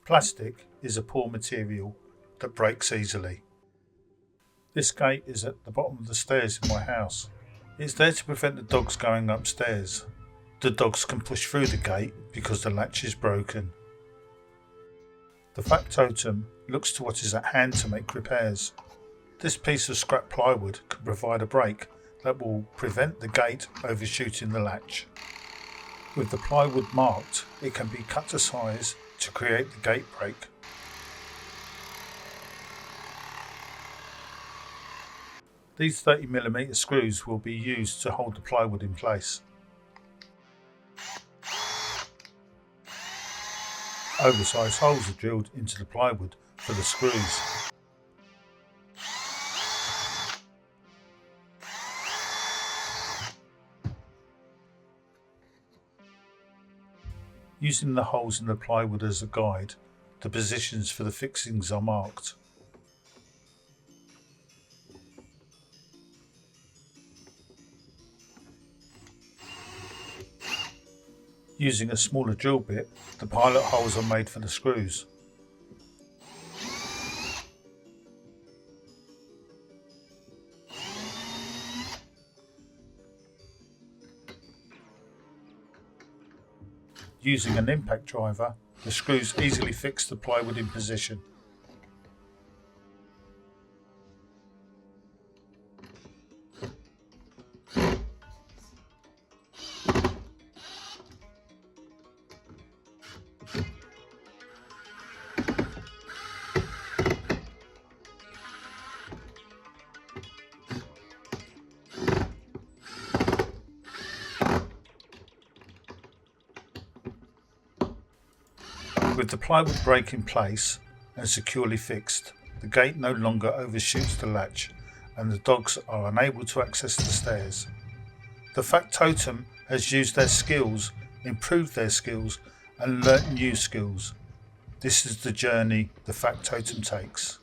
Plastic is a poor material that breaks easily. This gate is at the bottom of the stairs in my house. It's there to prevent the dogs going upstairs. The dogs can push through the gate because the latch is broken. The Factotum looks to what is at hand to make repairs. This piece of scrap plywood can provide a break that will prevent the gate overshooting the latch. With the plywood marked, it can be cut to size to create the gate break. These 30mm screws will be used to hold the plywood in place. Oversized holes are drilled into the plywood for the screws. Using the holes in the plywood as a guide, the positions for the fixings are marked. Using a smaller drill bit, the pilot holes are made for the screws. Using an impact driver, the screws easily fix the plywood in position. With the plywood break in place and securely fixed, the gate no longer overshoots the latch and the dogs are unable to access the stairs. The Factotum has used their skills, improved their skills and learnt new skills. This is the journey the Factotum takes.